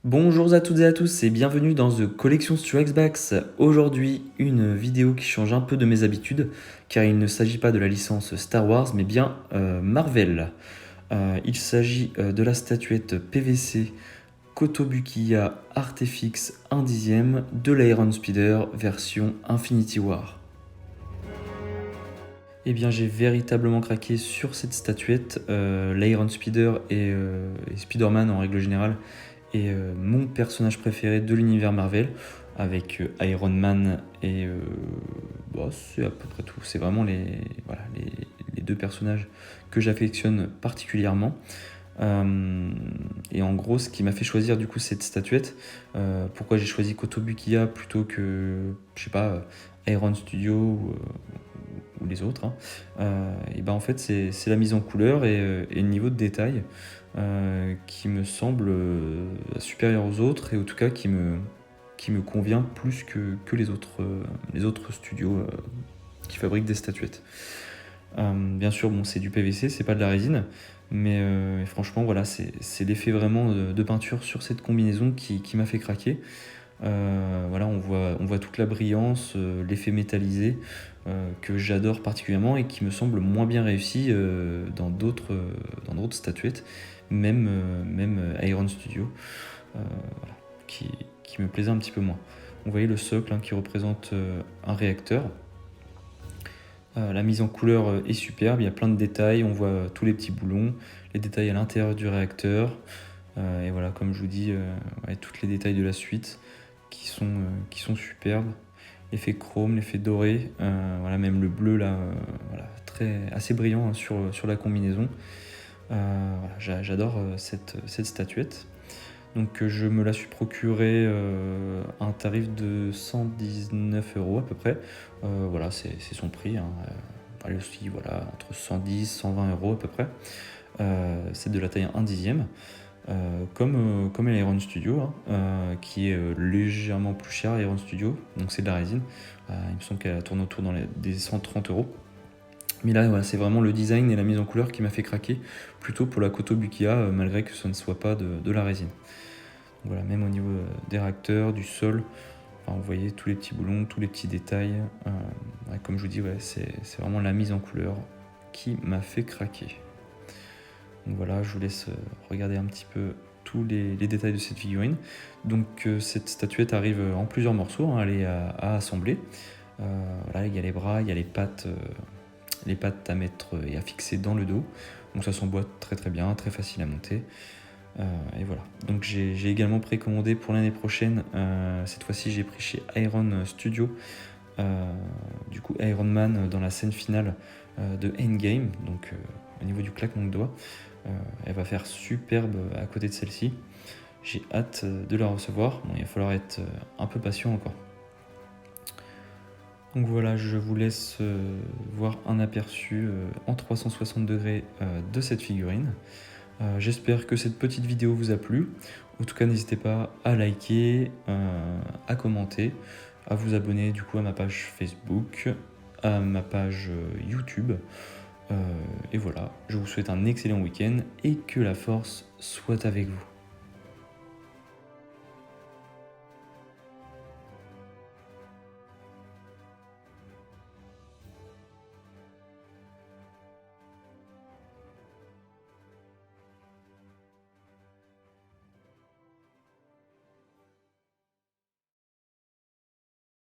Bonjour à toutes et à tous et bienvenue dans The Collection Strikes Back. Aujourd'hui, une vidéo qui change un peu de mes habitudes, car il ne s'agit pas de la licence Star Wars, mais bien Marvel. Il s'agit de la statuette PVC Kotobukiya Artefix 1/10 de l'Iron Speeder version Infinity War. Eh bien, j'ai véritablement craqué sur cette statuette. L'Iron Speeder et Spider-Man en règle générale est mon personnage préféré de l'univers Marvel, avec Iron Man et c'est à peu près tout. C'est vraiment les deux personnages que j'affectionne particulièrement. Et en gros, ce qui m'a fait choisir du coup cette statuette, pourquoi j'ai choisi Kotobukiya plutôt que, je sais pas, Iron Studio ou les autres, et ben en fait c'est la mise en couleur et le niveau de détail qui me semble supérieur aux autres, et en tout cas qui me convient plus que les autres studios qui fabriquent des statuettes. Bien sûr, bon, c'est du PVC, c'est pas de la résine, mais franchement, voilà, c'est l'effet vraiment de peinture sur cette combinaison qui m'a fait craquer. Voilà, on voit toute la brillance, l'effet métallisé, que j'adore particulièrement et qui me semble moins bien réussi dans d'autres statuettes, même Iron Studio, voilà, qui me plaisait un petit peu moins. Vous voyez le socle qui représente un réacteur. La mise en couleur est superbe, il y a plein de détails, on voit tous les petits boulons, les détails à l'intérieur du réacteur, et voilà, comme je vous dis, tous les détails de la suite qui sont superbes. L'effet chrome, l'effet doré, voilà, même le bleu là, voilà, assez brillant sur la combinaison. Voilà, j'adore cette statuette. Donc je me la suis procurée à un tarif de 119 € à peu près. Voilà, c'est son prix, hein. Elle aussi, voilà, entre 110 120 € à peu près. C'est de la taille 1/10, comme l'Iron Studio, qui est légèrement plus cher, l'Iron Studio, donc c'est de la résine. Il me semble qu'elle tourne autour des 130 €. Mais là, voilà, c'est vraiment le design et la mise en couleur qui m'a fait craquer, plutôt pour la Kotobukiya, malgré que ce ne soit pas de la résine. Donc voilà, même au niveau des réacteurs, du sol, enfin, vous voyez tous les petits boulons, tous les petits détails. Comme je vous dis, ouais, c'est vraiment la mise en couleur qui m'a fait craquer. Donc voilà, je vous laisse regarder un petit peu tous les détails de cette figurine. Donc cette statuette arrive en plusieurs morceaux, elle est à assembler. Voilà, il y a les bras, il y a les pattes à mettre et à fixer dans le dos. Donc ça s'emboîte très très bien, très facile à monter. Et voilà. Donc j'ai également précommandé pour l'année prochaine. Cette fois-ci, j'ai pris chez Iron Studio. Du coup, Iron Man dans la scène finale de Endgame. Donc au niveau du claquement de doigts, elle va faire superbe à côté de celle-ci. J'ai hâte de la recevoir. Bon, il va falloir être un peu patient encore. Donc voilà, je vous laisse voir un aperçu en 360 degrés de cette figurine. J'espère que cette petite vidéo vous a plu. En tout cas, n'hésitez pas à liker, à commenter, à vous abonner du coup à ma page Facebook, à ma page YouTube. Et voilà, je vous souhaite un excellent week-end et que la force soit avec vous.